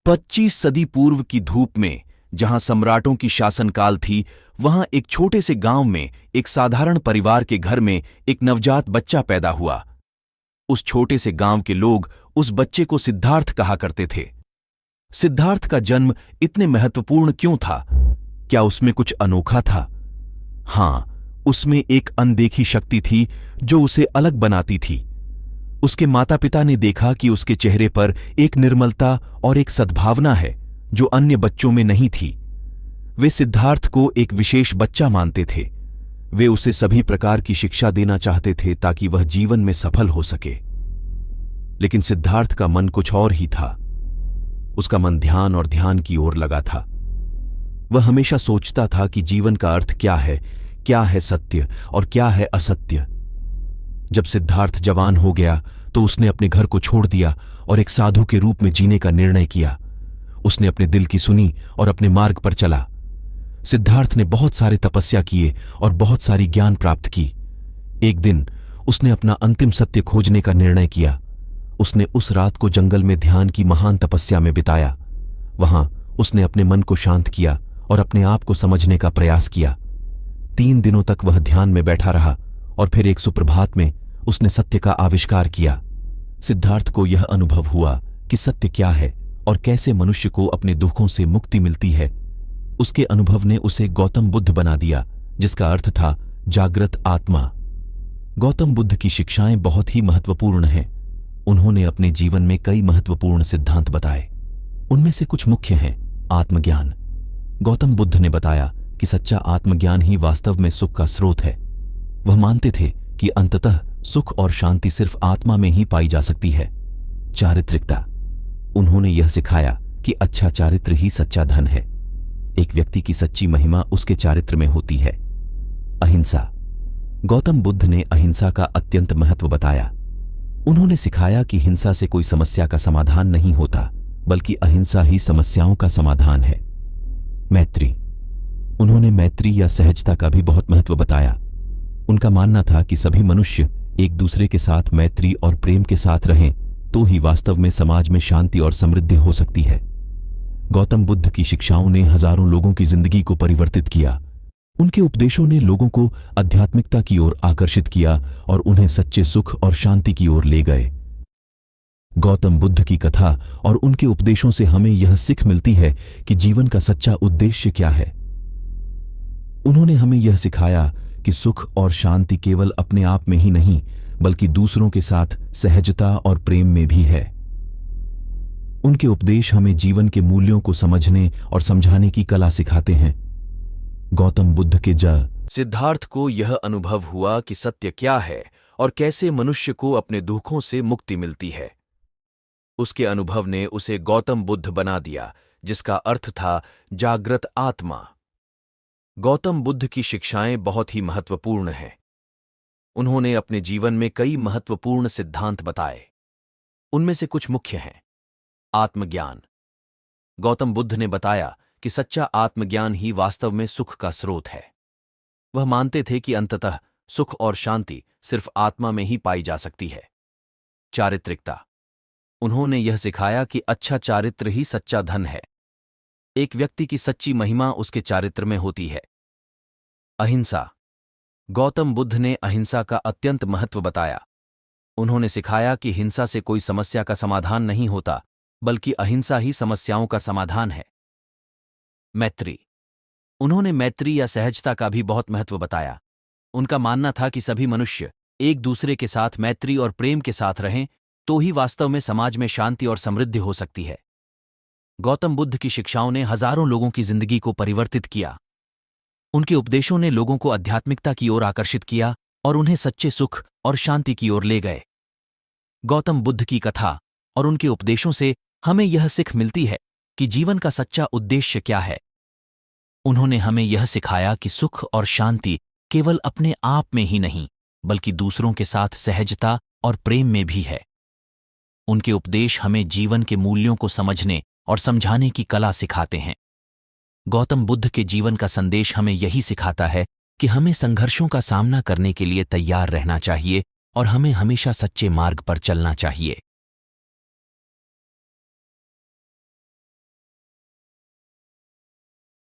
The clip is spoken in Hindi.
25 सदी पूर्व की धूप में, जहां सम्राटों की शासनकाल थी, वहां एक छोटे से गांव में एक साधारण परिवार के घर में एक नवजात बच्चा पैदा हुआ। उस छोटे से गांव के लोग उस बच्चे को सिद्धार्थ कहा करते थे। सिद्धार्थ का जन्म इतने महत्वपूर्ण क्यों था? क्या उसमें कुछ अनोखा था? हां, उसमें एक अनदेखी शक्ति थी जो उसे अलग बनाती थी। उसके माता पिता ने देखा कि उसके चेहरे पर एक निर्मलता और एक सद्भावना है जो अन्य बच्चों में नहीं थी। वे सिद्धार्थ को एक विशेष बच्चा मानते थे। वे उसे सभी प्रकार की शिक्षा देना चाहते थे ताकि वह जीवन में सफल हो सके। लेकिन सिद्धार्थ का मन कुछ और ही था। उसका मन ध्यान और ध्यान की ओर लगा था। वह हमेशा सोचता था कि जीवन का अर्थ क्या है सत्य और क्या है असत्य। जब सिद्धार्थ जवान हो गया तो उसने अपने घर को छोड़ दिया और एक साधु के रूप में जीने का निर्णय किया। उसने अपने दिल की सुनी और अपने मार्ग पर चला। सिद्धार्थ ने बहुत सारे तपस्या किए और बहुत सारी ज्ञान प्राप्त की। एक दिन उसने अपना अंतिम सत्य खोजने का निर्णय किया। उसने उस रात को जंगल में ध्यान की महान तपस्या में बिताया। वहां उसने अपने मन को शांत किया और अपने आप को समझने का प्रयास किया। 3 दिनों तक वह ध्यान में बैठा रहा और फिर एक सुप्रभात में उसने सत्य का आविष्कार किया। सिद्धार्थ को यह अनुभव हुआ कि सत्य क्या है और कैसे मनुष्य को अपने दुखों से मुक्ति मिलती है। उसके अनुभव ने उसे गौतम बुद्ध बना दिया, जिसका अर्थ था जागृत आत्मा। गौतम बुद्ध की शिक्षाएं बहुत ही महत्वपूर्ण हैं। उन्होंने अपने जीवन में कई महत्वपूर्ण सिद्धांत बताए। उनमें से कुछ मुख्य हैं। आत्मज्ञान। गौतम बुद्ध ने बताया कि सच्चा आत्मज्ञान ही वास्तव में सुख का स्रोत है। वह मानते थे कि अंततः सुख और शांति सिर्फ आत्मा में ही पाई जा सकती है। चारित्रिकता। उन्होंने यह सिखाया कि अच्छा चारित्र ही सच्चा धन है। एक व्यक्ति की सच्ची महिमा उसके चारित्र में होती है। अहिंसा। गौतम बुद्ध ने अहिंसा का अत्यंत महत्व बताया। उन्होंने सिखाया कि हिंसा से कोई समस्या का समाधान नहीं होता, बल्कि अहिंसा ही समस्याओं का समाधान है। मैत्री। उन्होंने मैत्री या सहजता का भी बहुत महत्व बताया। उनका मानना था कि सभी मनुष्य एक दूसरे के साथ मैत्री और प्रेम के साथ रहें तो ही वास्तव में समाज में शांति और समृद्धि हो सकती है। गौतम बुद्ध की शिक्षाओं ने हजारों लोगों की जिंदगी को परिवर्तित किया। उनके उपदेशों ने लोगों को आध्यात्मिकता की ओर आकर्षित किया और उन्हें सच्चे सुख और शांति की ओर ले गए। गौतम बुद्ध की कथा और उनके उपदेशों से हमें यह सीख मिलती है कि जीवन का सच्चा उद्देश्य क्या है। उन्होंने हमें यह सिखाया कि सुख और शांति केवल अपने आप में ही नहीं, बल्कि दूसरों के साथ सहजता और प्रेम में भी है। उनके उपदेश हमें जीवन के मूल्यों को समझने और समझाने की कला सिखाते हैं। गौतम बुद्ध के सिद्धार्थ को यह अनुभव हुआ कि सत्य क्या है और कैसे मनुष्य को अपने दुखों से मुक्ति मिलती है। उसके अनुभव ने उसे गौतम बुद्ध बना दिया, जिसका अर्थ था जागृत आत्मा। गौतम बुद्ध की शिक्षाएं बहुत ही महत्वपूर्ण हैं। उन्होंने अपने जीवन में कई महत्वपूर्ण सिद्धांत बताए। उनमें से कुछ मुख्य हैं। आत्मज्ञान। गौतम बुद्ध ने बताया कि सच्चा आत्मज्ञान ही वास्तव में सुख का स्रोत है। वह मानते थे कि अंततः सुख और शांति सिर्फ आत्मा में ही पाई जा सकती है। चारित्रिकता। उन्होंने यह सिखाया कि अच्छा चारित्र ही सच्चा धन है। एक व्यक्ति की सच्ची महिमा उसके चारित्र में होती है। अहिंसा। गौतम बुद्ध ने अहिंसा का अत्यंत महत्व बताया। उन्होंने सिखाया कि हिंसा से कोई समस्या का समाधान नहीं होता, बल्कि अहिंसा ही समस्याओं का समाधान है। मैत्री। उन्होंने मैत्री या सहजता का भी बहुत महत्व बताया। उनका मानना था कि सभी मनुष्य एक दूसरे के साथ मैत्री और प्रेम के साथ रहें तो ही वास्तव में समाज में शांति और समृद्धि हो सकती है। गौतम बुद्ध की शिक्षाओं ने हजारों लोगों की जिंदगी को परिवर्तित किया। उनके उपदेशों ने लोगों को आध्यात्मिकता की ओर आकर्षित किया और उन्हें सच्चे सुख और शांति की ओर ले गए। गौतम बुद्ध की कथा और उनके उपदेशों से हमें यह सीख मिलती है कि जीवन का सच्चा उद्देश्य क्या है। उन्होंने हमें यह सिखाया कि सुख और शांति केवल अपने आप में ही नहीं, बल्कि दूसरों के साथ सहजता और प्रेम में भी है। उनके उपदेश हमें जीवन के मूल्यों को समझने और समझाने की कला सिखाते हैं। गौतम बुद्ध के जीवन का संदेश हमें यही सिखाता है कि हमें संघर्षों का सामना करने के लिए तैयार रहना चाहिए और हमें हमेशा सच्चे मार्ग पर चलना चाहिए।